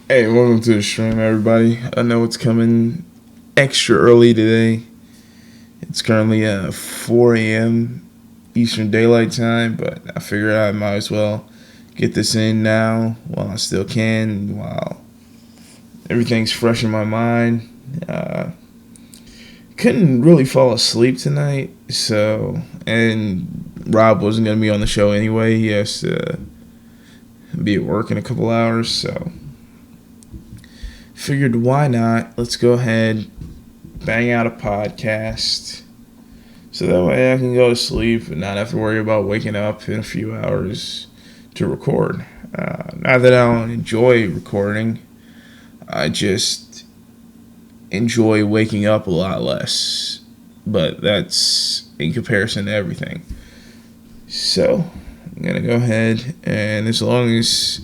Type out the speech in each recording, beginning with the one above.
Hey, welcome to the stream, everybody. I know it's coming extra early today. It's currently 4 a.m. Eastern Daylight Time, but I figured I might as well get this in now while I still can, while everything's fresh in my mind. Uh, couldn't really fall asleep tonight, and Rob wasn't going to be on the show anyway. He has to be at work in a couple hours, so figured why not? Let's go ahead, bang out a podcast, so that way I can go to sleep and not have to worry about waking up in a few hours to record. Not that I don't enjoy recording, I just enjoy waking up a lot less. But that's in comparison to everything. So I'm gonna go ahead, and as long as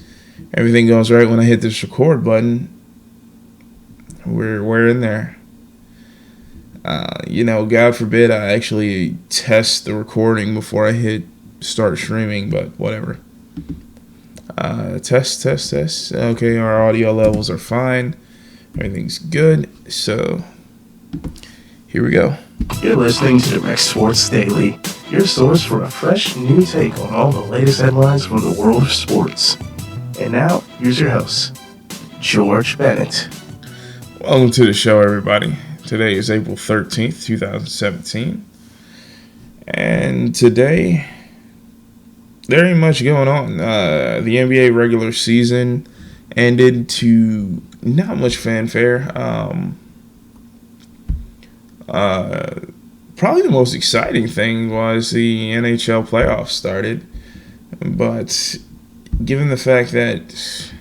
everything goes right when I hit this record button, we're in there. God forbid I actually test the recording before I hit start streaming, but whatever. Test. Okay, our audio levels are fine. Everything's good. So, here we go. You're listening to Direct Sports Daily, your source for a fresh new take on all the latest headlines from the world of sports. And now, here's your host, George Bennett. Welcome to the show, everybody. Today is April 13th, 2017. And today, there ain't much going on. The NBA regular season ended to not much fanfare. Probably the most exciting thing was the NHL playoffs started. But given the fact that,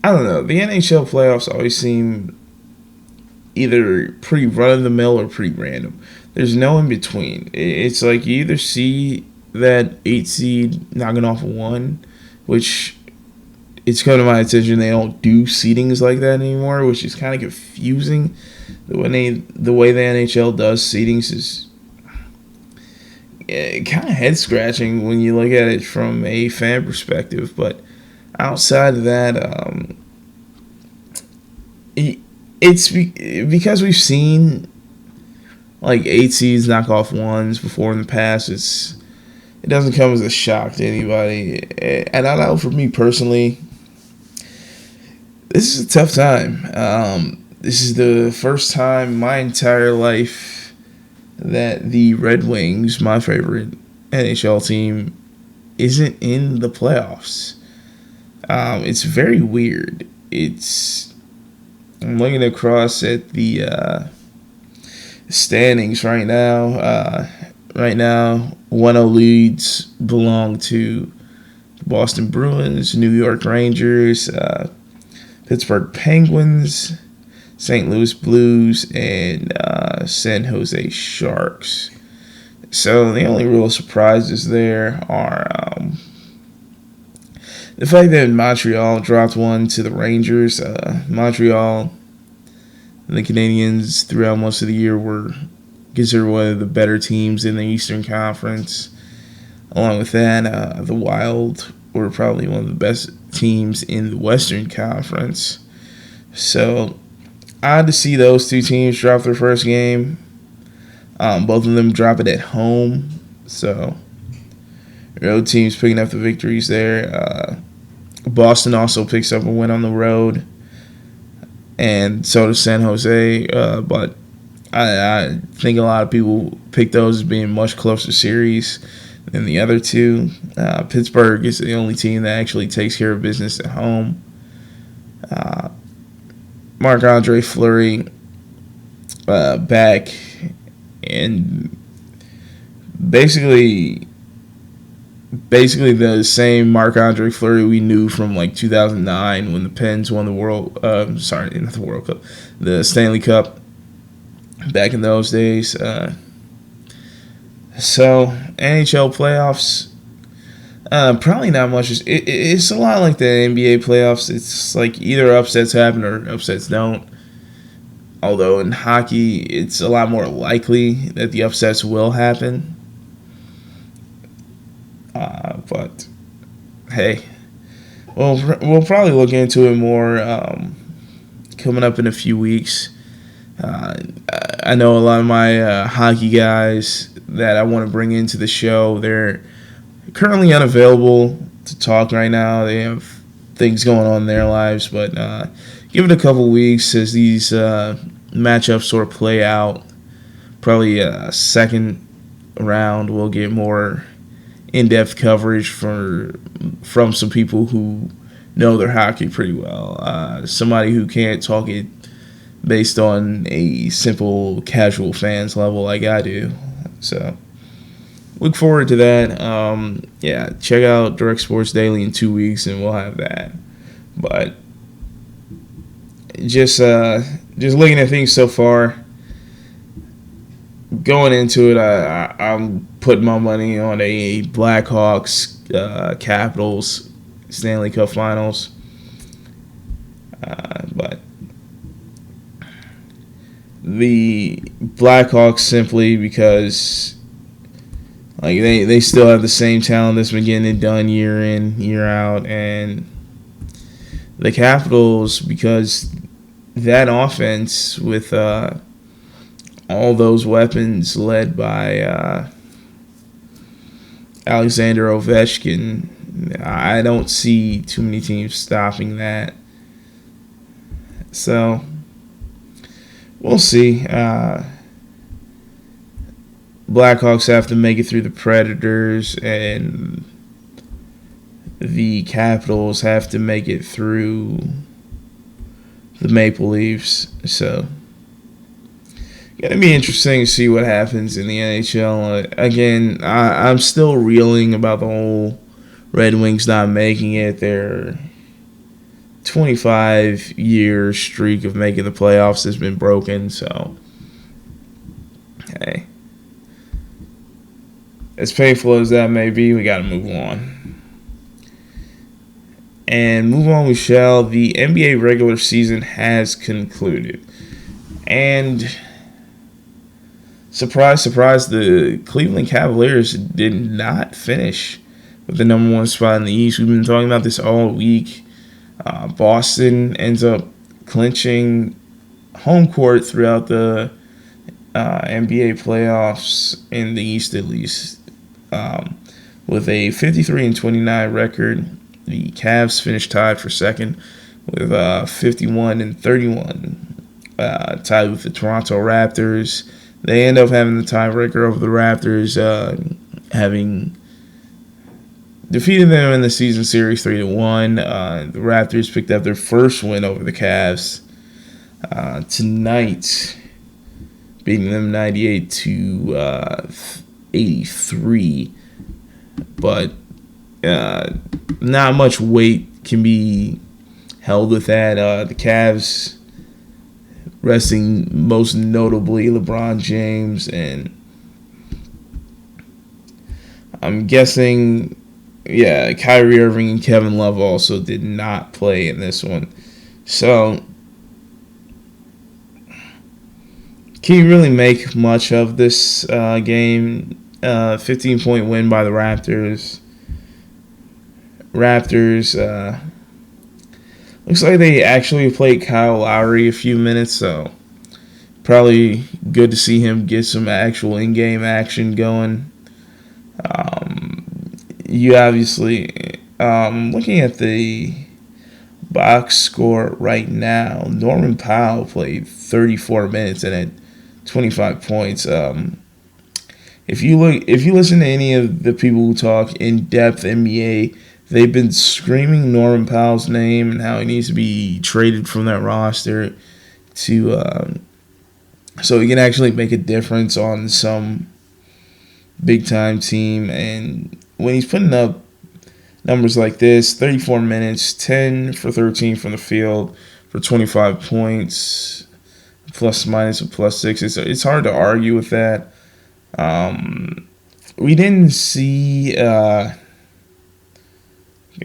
I don't know, the NHL playoffs always seem either pretty run-of-the-mill or pretty random. There's no in between. It's like you either see that 8 seed knocking off a 1, which it's come to my attention they don't do seedings like that anymore, which is kind of confusing. The way the NHL does seedings is kind of head-scratching when you look at it from a fan perspective. But outside of that, it's because we've seen like 8 seeds knock off 1s before in the past. It doesn't come as a shock to anybody. And I know for me personally, this is a tough time. This is the first time in my entire life that the Red Wings, my favorite NHL team, isn't in the playoffs. It's very weird. I'm looking across at the standings right now. Right now, 1-0 leads belong to the Boston Bruins, New York Rangers, Pittsburgh Penguins, St. Louis Blues, and San Jose Sharks. So the only real surprises there are the fact that Montreal dropped 1 to the Rangers. Montreal and the Canadiens throughout most of the year were considered one of the better teams in the Eastern Conference. Along with that, the Wild were probably one of the best teams in the Western Conference. So, odd to see those two teams drop their first game. Both of them drop it at home. So, road teams picking up the victories there. Boston also picks up a win on the road. And so does San Jose. But I think a lot of people pick those as being much closer series than the other two. Pittsburgh is the only team that actually takes care of business at home. Marc-Andre Fleury back, and basically the same Marc-Andre Fleury we knew from like 2009 when the Pens won the the Stanley Cup back in those days. So NHL playoffs, probably not much. It's a lot like the NBA playoffs. It's like either upsets happen or upsets don't. Although in hockey, it's a lot more likely that the upsets will happen. But hey, Well, we'll probably look into it more coming up in a few weeks. Uh, I know a lot of my hockey guys that I want to bring into the show. They're currently unavailable to talk right now. They have things going on in their lives, but give it a couple weeks as these matchups sort of play out. Probably a second round, we'll get more in-depth coverage from some people who know their hockey pretty well. Somebody who can't talk it based on a simple casual fans level like I do. So look forward to that. Check out Direct Sports Daily in 2 weeks, and we'll have that. But just looking at things so far, going into it, I'm putting my money on a Blackhawks Capitals Stanley Cup Finals. But the Blackhawks simply because they still have the same talent that's been getting it done year in, year out, and the Capitals because that offense with all those weapons led by Alexander Ovechkin, I don't see too many teams stopping that. So we'll see. Blackhawks have to make it through the Predators, and the Capitals have to make it through the Maple Leafs. So gonna be interesting to see what happens in the NHL. Again, I'm still reeling about the whole Red Wings not making it. Their 25-year streak of making the playoffs has been broken. So, hey, as painful as that may be, we got to move on. And move on we shall. The NBA regular season has concluded. And surprise, surprise, the Cleveland Cavaliers did not finish with the number one spot in the East. We've been talking about this all week. Boston ends up clinching home court throughout the NBA playoffs in the East, at least, with a 53-29 record. The Cavs finished tied for second with 51-31, tied with the Toronto Raptors. They end up having the tiebreaker over the Raptors, having defeated them in the season series 3-1. The Raptors picked up their first win over the Cavs tonight, beating them 98-83. But not much weight can be held with that. The Cavs resting most notably LeBron James, and I'm guessing, Kyrie Irving and Kevin Love also did not play in this one. So, can you really make much of this game? 15-point win by the Raptors. Looks like they actually played Kyle Lowry a few minutes, so probably good to see him get some actual in-game action going. You obviously, looking at the box score right now, Norman Powell played 34 minutes and had 25 points. If you listen to any of the people who talk in depth NBA, they've been screaming Norman Powell's name and how he needs to be traded from that roster to so he can actually make a difference on some big time team. And when he's putting up numbers like this, 34 minutes, 10 for 13 from the field for 25 points, plus minus a +6, it's hard to argue with that. We didn't see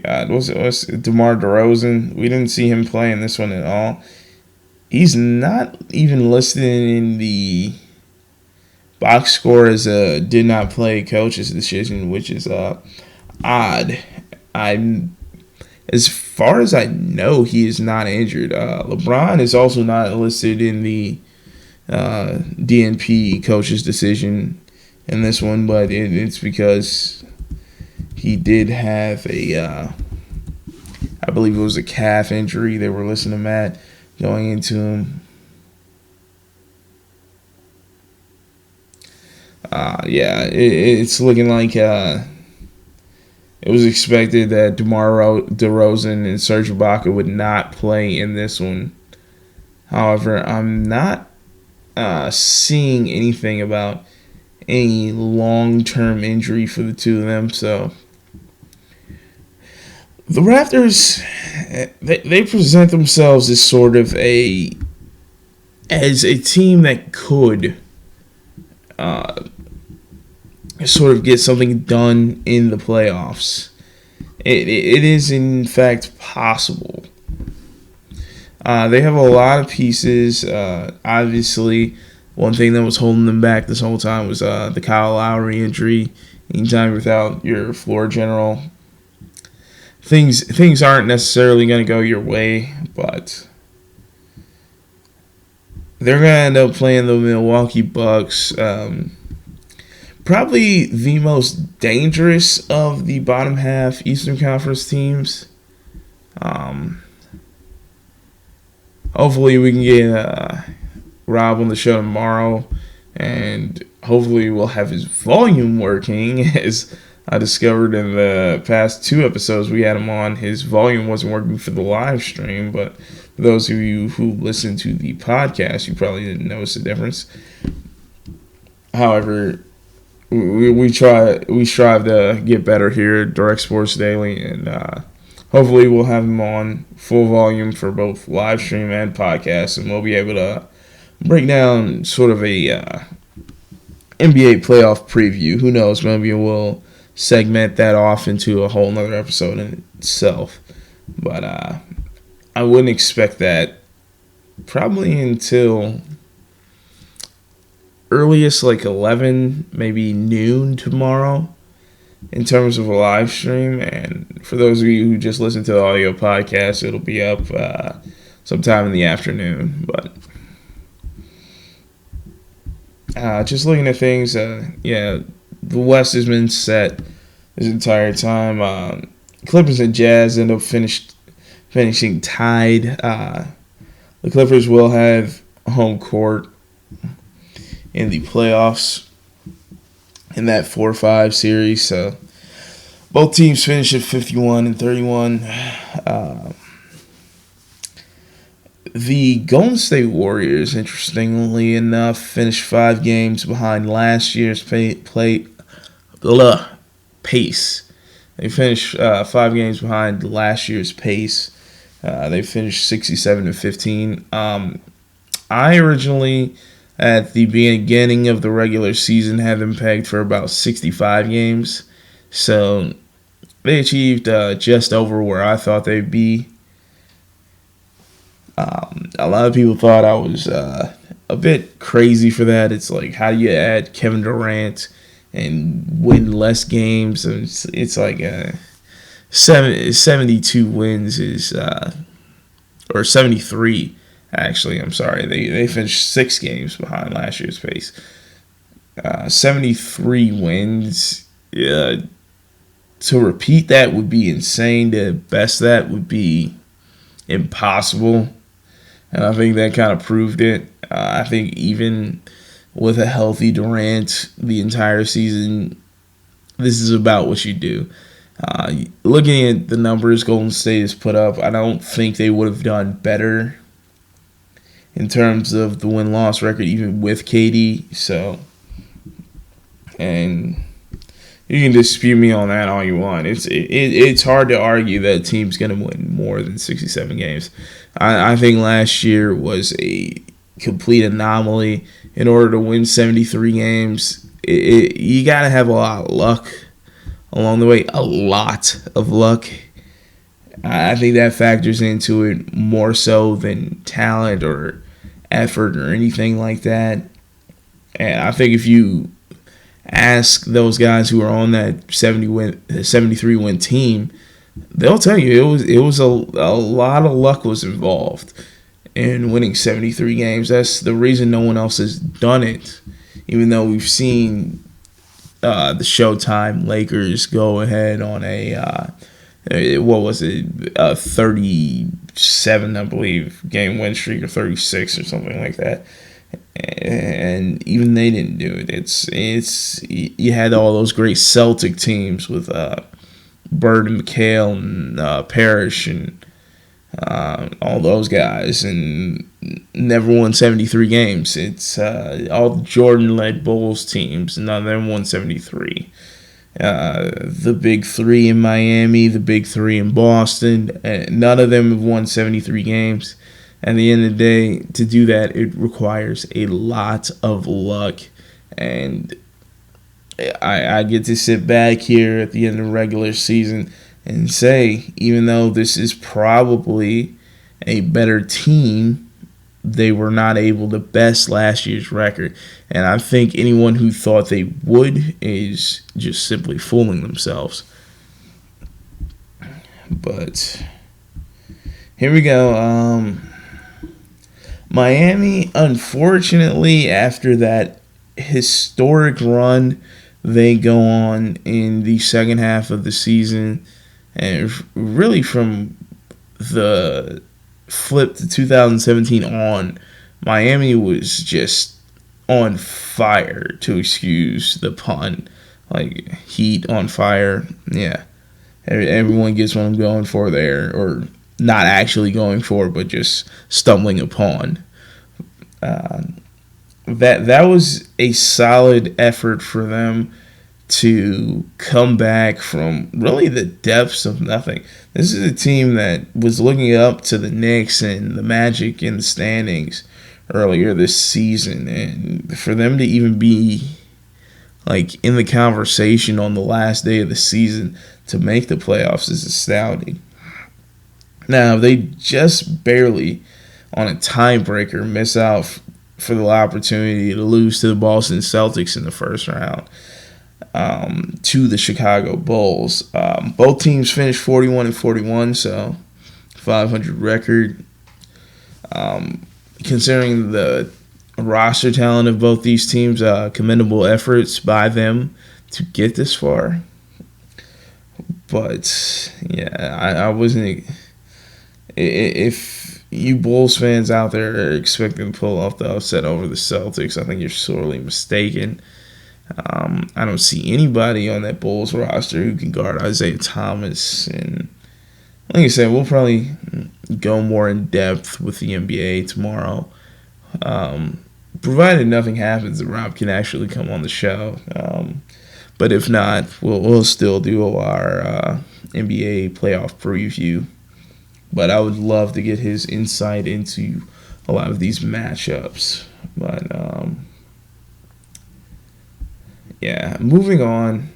was DeMar DeRozan. We didn't see him play in this one at all. He's not even listed in the box score as a did not play coach's decision, which is odd. as far as I know, he is not injured. LeBron is also not listed in the DNP coach's decision in this one, but it's because he did have I believe it was a calf injury. They were listing him at going into him. It's looking like it was expected that DeMar DeRozan and Serge Ibaka would not play in this one. However, I'm not seeing anything about any long-term injury for the two of them. So the Raptors, they present themselves as sort of a team that could sort of get something done in the playoffs. It is in fact possible. They have a lot of pieces. Obviously, one thing that was holding them back this whole time was the Kyle Lowry injury. Anytime without your floor general, things aren't necessarily going to go your way, but they're going to end up playing the Milwaukee Bucks. Probably the most dangerous of the bottom half Eastern Conference teams. Hopefully we can get Rob on the show tomorrow, and hopefully we'll have his volume working. As I discovered in the past 2 episodes we had him on, his volume wasn't working for the live stream, but for those of you who listen to the podcast, you probably didn't notice the difference. However, we strive to get better here at Direct Sports Daily, and hopefully we'll have him on full volume for both live stream and podcast, and we'll be able to break down sort of a NBA playoff preview. Who knows? Maybe we'll segment that off into a whole nother episode in itself. But I wouldn't expect that probably until earliest like 11, maybe noon tomorrow in terms of a live stream. And for those of you who just listen to the audio podcast, it'll be up sometime in the afternoon. But just looking at things, the West has been set this entire time. Clippers and Jazz end up finishing tied. The Clippers will have home court in the playoffs in that 4-5 series. So both teams finished at 51 and 31. The Golden State Warriors, interestingly enough, finished 5 games behind last year's pace. They finished 5 games behind last year's pace. They finished 67-15. I originally, at the beginning of the regular season, had them pegged for about 65 games. So they achieved just over where I thought they'd be. A lot of people thought I was a bit crazy for that. It's like, how do you add Kevin Durant and win less games? It's like 72 wins is, or 73. Actually, I'm sorry. They finished 6 games behind last year's pace. 73 wins. To repeat that would be insane. To best that would be impossible. And I think that kind of proved it. I think even with a healthy Durant the entire season, this is about what you do. Looking at the numbers Golden State has put up, I don't think they would have done better in terms of the win-loss record, even with KD. So, and you can dispute me on that all you want. It's hard to argue that a team's going to win more than 67 games. I think last year was a complete anomaly. In order to win 73 games, you got to have a lot of luck along the way. A lot of luck. I think that factors into it more so than talent or effort or anything like that. And I think if you ask those guys who are on that 73-win team they'll tell you it was a lot of luck was involved in winning 73 games. That's the reason no one else has done it, even though we've seen the Showtime Lakers go ahead on what was it, a 37, I believe, game win streak, or 36 or something like that. And even they didn't do it. It's you had all those great Celtic teams with Bird and McHale and Parrish and all those guys, and never won 73 games. It's all the Jordan-led Bulls teams, none of them won 73. The big three in Miami, the big three in Boston, none of them have won 73 games. At the end of the day, to do that, it requires a lot of luck. And I get to sit back here at the end of the regular season and say, even though this is probably a better team, they were not able to best last year's record. And I think anyone who thought they would is just simply fooling themselves. But here we go. Miami, unfortunately, after that historic run they go on in the second half of the season, and really from the flip to 2017 on, Miami was just on fire, to excuse the pun. Like, heat on fire. Yeah. Everyone gets what I'm going for there, or not actually going for, but just stumbling upon. That was a solid effort for them to come back from really the depths of nothing. This is a team that was looking up to the Knicks and the Magic in the standings earlier this season, and for them to even be like in the conversation on the last day of the season to make the playoffs is astounding. Now, they just barely, on a tiebreaker, miss out for the opportunity to lose to the Boston Celtics in the first round to the Chicago Bulls. Both teams finished 41-41, so 500 record. Considering the roster talent of both these teams, commendable efforts by them to get this far. But, yeah, I wasn't... If you Bulls fans out there are expecting to pull off the upset over the Celtics, I think you're sorely mistaken. I don't see anybody on that Bulls roster who can guard Isaiah Thomas. And like I said, we'll probably go more in depth with the NBA tomorrow. Provided nothing happens, that Rob can actually come on the show. But if not, we'll still do our NBA playoff preview. But I would love to get his insight into a lot of these matchups. But, yeah, moving on.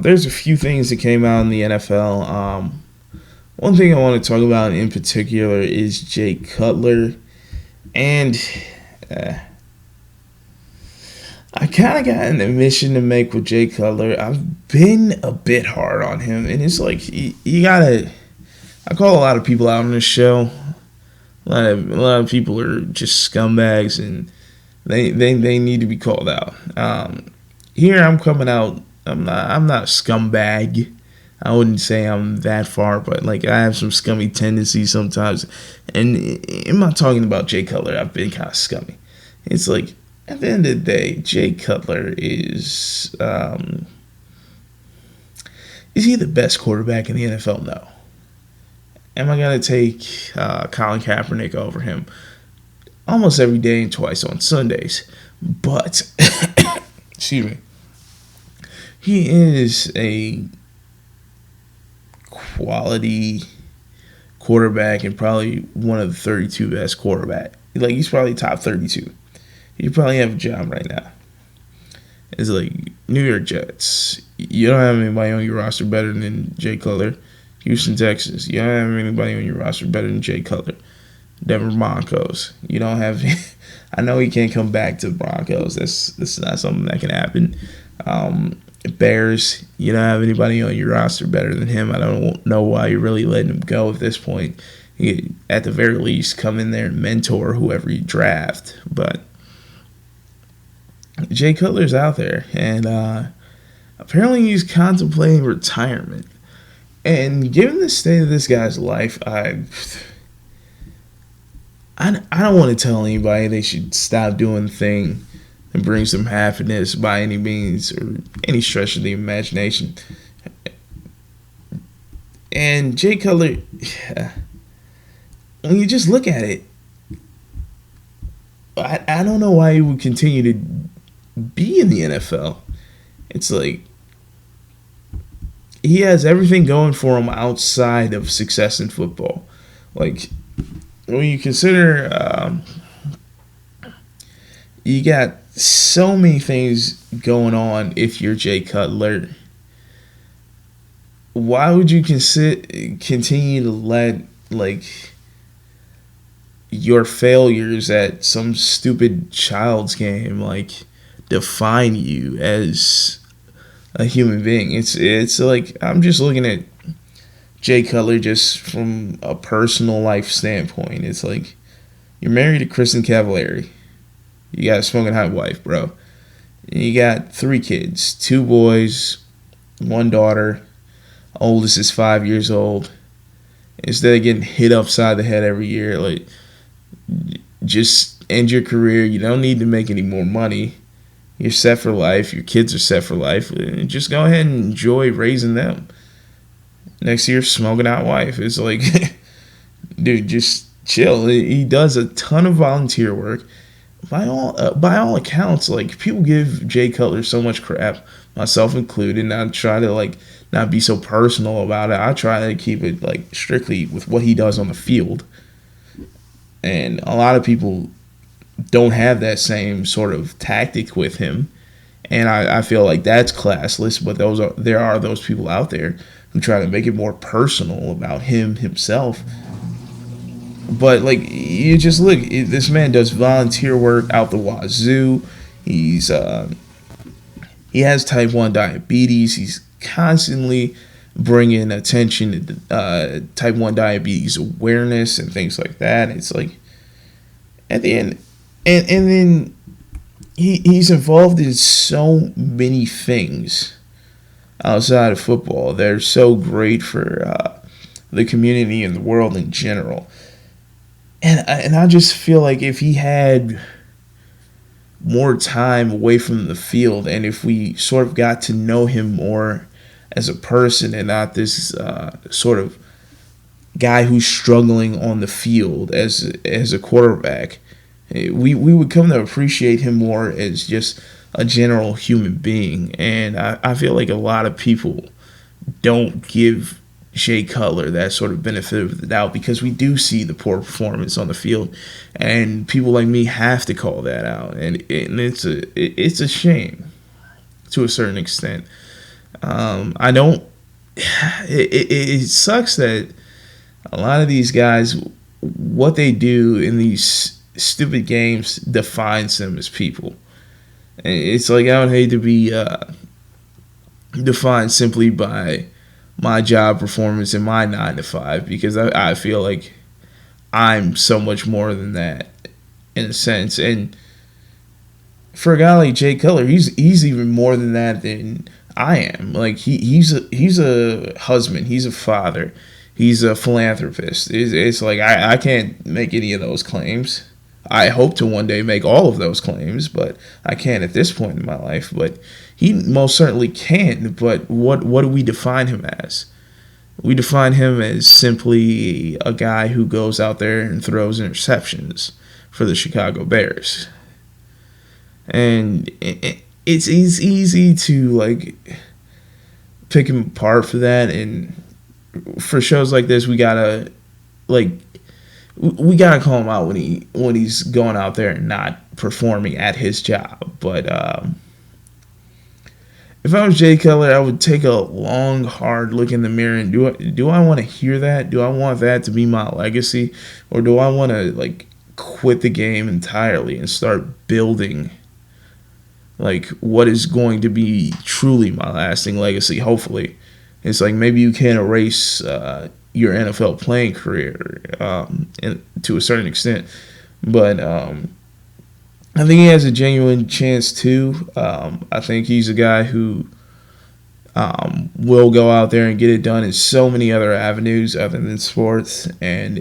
There's a few things that came out in the NFL. One thing I want to talk about in particular is Jay Cutler. And I kind of got an admission to make with Jay Cutler. I've been a bit hard on him. And it's like, you got to... I call a lot of people out on this show. A lot of people are just scumbags, and they need to be called out. Here I'm coming out. I'm not a scumbag. I wouldn't say I'm that far, but like I have some scummy tendencies sometimes. And I'm not talking about Jay Cutler. I've been kind of scummy. It's like at the end of the day, Jay Cutler is he the best quarterback in the NFL? No. Am I going to take Colin Kaepernick over him almost every day and twice on Sundays? But, excuse me, he is a quality quarterback and probably one of the 32 best quarterbacks. Like, he's probably top 32. He probably have a job right now. It's like New York Jets. You don't have anybody on your roster better than Jay Cutler. Houston Texans. You don't have anybody on your roster better than Jay Cutler. Denver Broncos. You don't have... I know he can't come back to the Broncos. That's not something that can happen. Bears, you don't have anybody on your roster better than him. I don't know why you're really letting him go at this point. You, at the very least, come in there and mentor whoever you draft. But Jay Cutler's out there, and apparently he's contemplating retirement. And given the state of this guy's life, I don't want to tell anybody they should stop doing the thing that brings them happiness by any means or any stretch of the imagination. And Jay Cutler, when you just look at it, I don't know why he would continue to be in the NFL. It's like he has everything going for him outside of success in football. Like, when you consider you got so many things going on if you're Jay Cutler, why would you continue to let, like, your failures at some stupid child's game, like, define you as a human being? It's like, I'm just looking at Jay Cutler just from a personal life standpoint. It's like, you're married to Kristen Cavallari. You got a smoking hot wife, bro. You got 3 kids, 2 boys, 1 daughter. Oldest is 5 years old. Instead of getting hit upside the head every year, like, just end your career. You don't need to make any more money. You're set for life. Your kids are set for life. Just go ahead and enjoy raising them. Next year, smoking out wife. It's like, dude, just chill. He does a ton of volunteer work. By all accounts, like, people give Jay Cutler so much crap, myself included, and I try to, like, not be so personal about it. I try to keep it, like, strictly with what he does on the field. And a lot of people don't have that same sort of tactic with him. And I feel like that's classless, but there are those people out there who try to make it more personal about himself. But, like, you just look, this man does volunteer work out the wazoo. He has type 1 diabetes. He's constantly bringing attention to type 1 diabetes awareness and things like that. It's like, at the end, and then he's involved in so many things outside of football. They're so great for the community and the world in general. And I just feel like if he had more time away from the field, and if we sort of got to know him more as a person and not this sort of guy who's struggling on the field as a quarterback, we would come to appreciate him more as just a general human being. And I feel like a lot of people don't give Jay Cutler that sort of benefit of the doubt because we do see the poor performance on the field, and people like me have to call that out, and it's a shame to a certain extent. I don't. It sucks that a lot of these guys, what they do in these stupid games defines them as people. And it's like, I would hate to be defined simply by my job performance in my 9 to 5, because I feel like I'm so much more than that in a sense. And for a guy like Jay Cutler, he's even more than that than I am. Like, he's a husband, he's a father, he's a philanthropist. It's like I can't make any of those claims. I hope to one day make all of those claims, but I can't at this point in my life. But he most certainly can. But what do we define him as? We define him as simply a guy who goes out there and throws interceptions for the Chicago Bears. And it's easy to, like, pick him apart for that. And for shows like this, we gotta call him out when he's going out there and not performing at his job. But if I was Jay Cutler, I would take a long, hard look in the mirror and do I want to hear that? Do I want that to be my legacy, or do I want to, like, quit the game entirely and start building like what is going to be truly my lasting legacy. Hopefully, it's like maybe you can't erase your NFL playing career to a certain extent, but I think he has a genuine chance too. I think he's a guy who will go out there and get it done in so many other avenues other than sports. And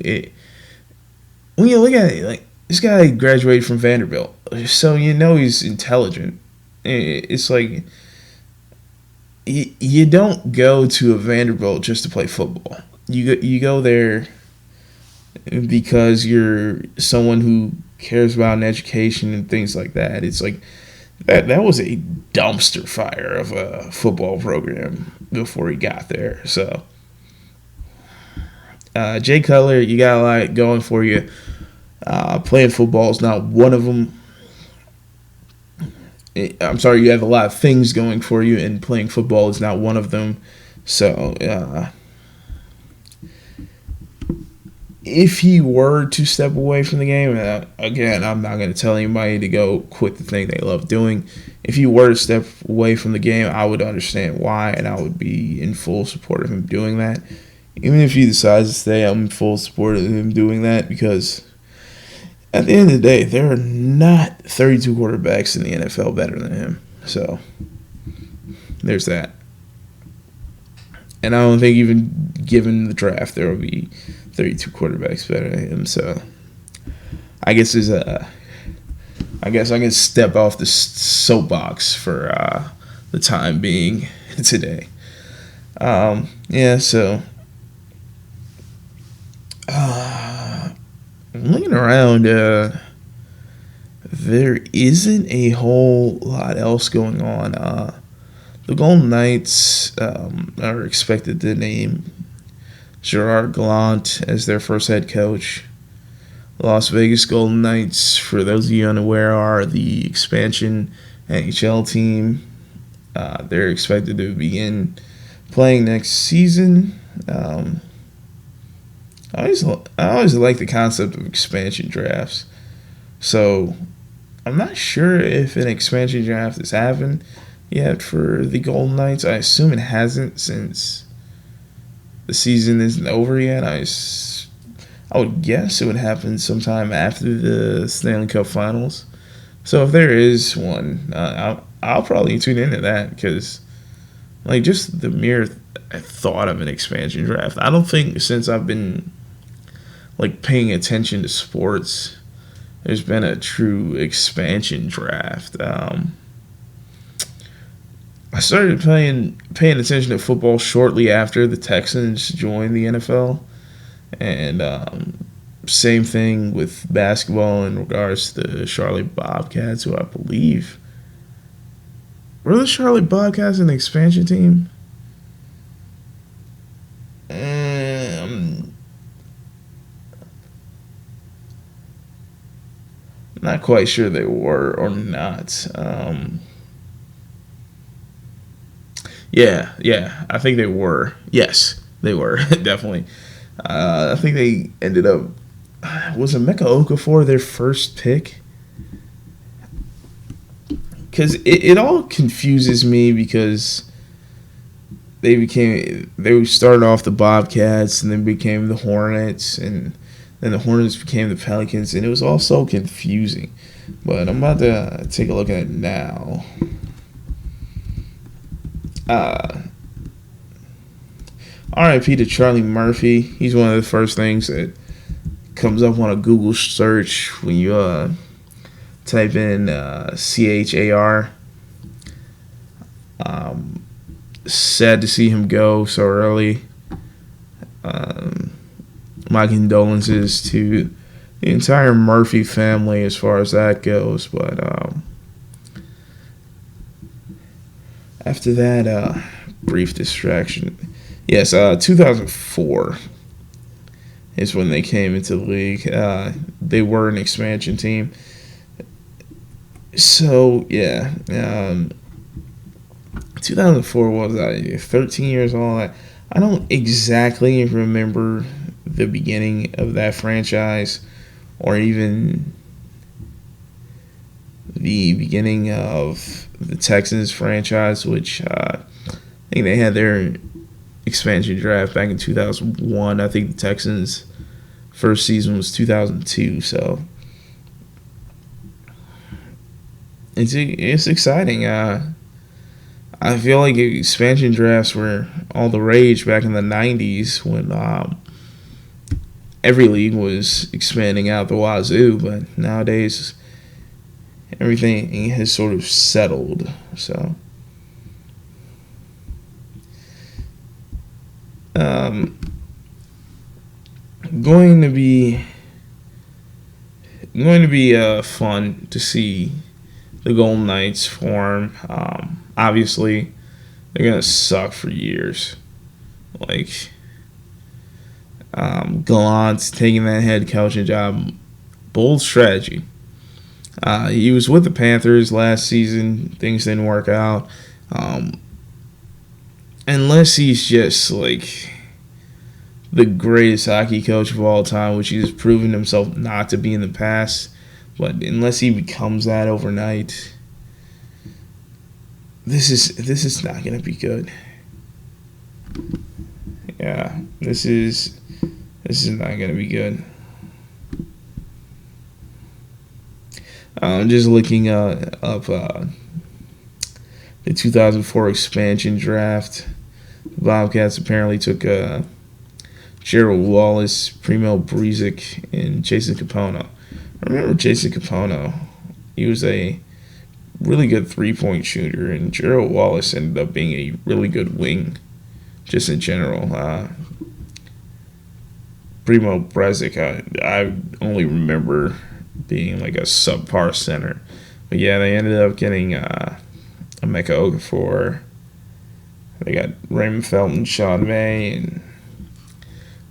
when you look at it, like this guy graduated from Vanderbilt, so he's intelligent. It's like you don't go to a Vanderbilt just to play football. You go there because you're someone who cares about an education and things like that. It's like that was a dumpster fire of a football program before he got there. So Jay Cutler, you got a lot going for you. Playing football is not one of them. I'm sorry, you have a lot of things going for you, and playing football is not one of them. So, if he were to step away from the game, again, I'm not going to tell anybody to go quit the thing they love doing. If he were to step away from the game, I would understand why, and I would be in full support of him doing that. Even if he decides to stay, I'm in full support of him doing that because at the end of the day, there are not 32 quarterbacks in the NFL better than him. So, there's that. And I don't think even given the draft, there will be 32 quarterbacks better than him. So, I guess I can step off the soapbox for the time being today. So looking around, there isn't a whole lot else going on. The Golden Knights are expected to name Gerard Gallant as their first head coach. Las Vegas Golden Knights, for those of you unaware, are the expansion NHL team. They're expected to begin playing next season. I always like the concept of expansion drafts. So I'm not sure if an expansion draft has happened yet for the Golden Knights. I assume it hasn't since the season isn't over yet. I would guess it would happen sometime after the Stanley Cup Finals. So if there is one, I'll probably tune into that because, like, just the mere thought of an expansion draft. I don't think since I've been paying attention to sports, there's been a true expansion draft. I started paying attention to football shortly after the Texans joined the NFL, and same thing with basketball in regards to the Charlotte Bobcats, who I believe were the Charlotte Bobcats an expansion team. Not quite sure they were or not. Yeah, I think they were. Yes, they were, definitely. I think they ended up, was Emeka Okafor their first pick? Because it all confuses me because they started off the Bobcats and then became the Hornets, and then the Hornets became the Pelicans, and it was all so confusing. But I'm about to take a look at it now. RIP to Charlie Murphy. He's one of the first things that comes up on a Google search when you type in CHAR. Sad to see him go so early. My condolences to the entire Murphy family as far as that goes. But after that brief distraction, yes, 2004 is when they came into the league. They were an expansion team. So, yeah. 2004 was I 13 years old. I don't exactly remember the beginning of that franchise or even the beginning of the Texans franchise, which I think they had their expansion draft back in 2001. I think the Texans' first season was 2002, so it's exciting. I feel like expansion drafts were all the rage back in the 90s when every league was expanding out the wazoo, but nowadays everything has sort of settled. So, going to be fun to see the Golden Knights form. Obviously, they're gonna suck for years. Like, Gallant taking that head coaching job, bold strategy. He was with the Panthers last season. Things didn't work out. Unless he's just like the greatest hockey coach of all time, which he's proven himself not to be in the past. But unless he becomes that overnight, this is not gonna be good. Yeah, this is not gonna be good. I'm just looking up the 2004 expansion draft. The Bobcats apparently took Gerald Wallace, Primo Brezic, and Jason Kapono. I remember Jason Kapono. He was a really good three-point shooter, and Gerald Wallace ended up being a really good wing, just in general. Primo Brezic, I only remember being like a subpar center. But yeah, they ended up getting Emeka Okafor. They got Raymond Felton, Sean May, and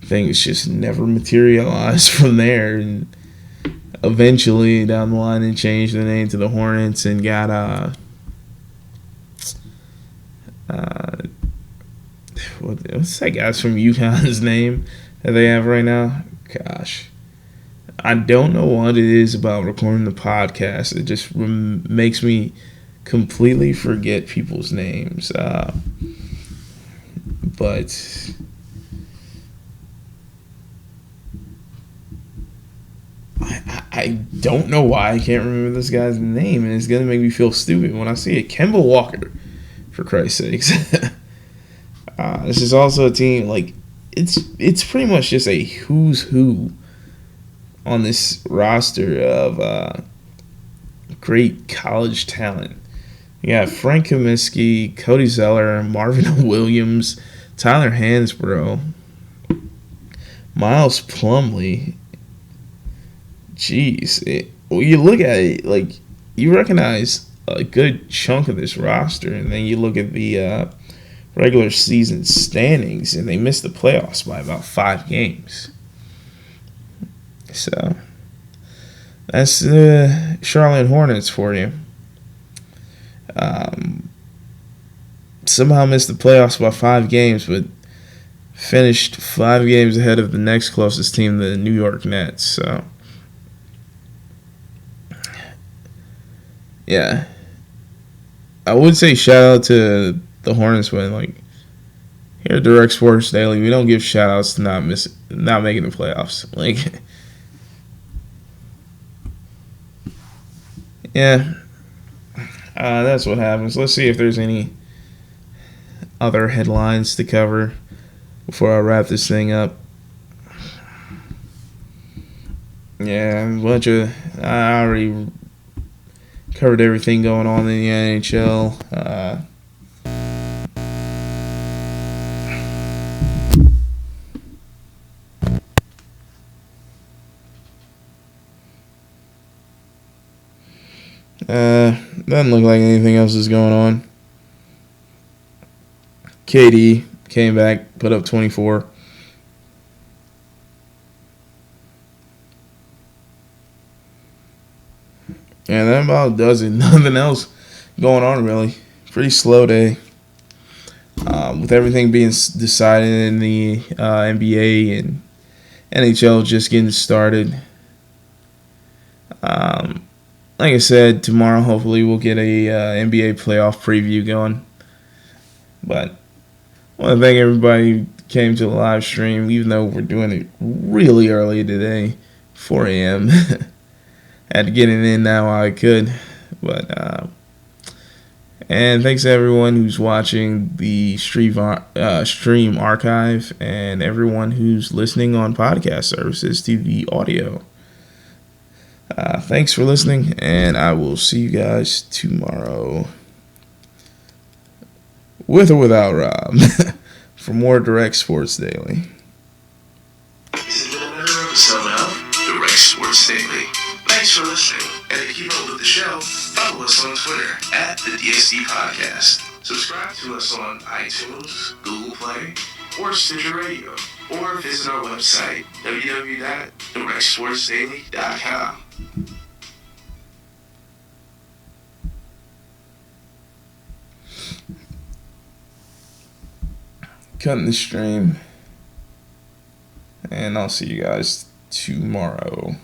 things just never materialized from there. And eventually, down the line, they changed the name to the Hornets and got what's that guy's from UConn's name that they have right now? Gosh, I don't know what it is about recording the podcast. It just makes me completely forget people's names. But I don't know why I can't remember this guy's name, and it's going to make me feel stupid when I see it. Kemba Walker, for Christ's sakes. This is also a team, like, it's pretty much just a who's who on this roster of great college talent. You got Frank Kaminsky, Cody Zeller, Marvin Williams, Tyler Hansbrough, Miles Plumlee. Jeez. You look at it, like, you recognize a good chunk of this roster, and then you look at the regular season standings, and they missed the playoffs by about 5 games. So, that's the Charlotte Hornets for you. Somehow missed the playoffs by 5 games, but finished 5 games ahead of the next closest team, the New York Nets. So, yeah. I would say shout out to the Hornets, but like, here at Direct Sports Daily, we don't give shout outs to not making the playoffs. Like, yeah. That's what happens. Let's see if there's any other headlines to cover before I wrap this thing up. Yeah, I already covered everything going on in the NHL. Doesn't look like anything else is going on. KD came back, put up 24. And that about does it. Nothing else going on, really. Pretty slow day. With everything being decided in the NBA and NHL just getting started. like I said, tomorrow hopefully we'll get a NBA playoff preview going. But I want to thank everybody who came to the live stream, even though we're doing it really early today, 4 a.m. Had to get it in now while I could. But and thanks to everyone who's watching the stream archive and everyone who's listening on podcast services to the audio. Thanks for listening, and I will see you guys tomorrow. With or without Rob. For more Direct Sports Daily. This has been another episode of Direct Sports Daily. Thanks for listening, and to keep up with the show, follow us on Twitter at the DSD Podcast. Subscribe to us on iTunes, Google Play, or Stitcher Radio, or visit our website, www.directsportsdaily.com. Cutting the stream. And I'll see you guys tomorrow.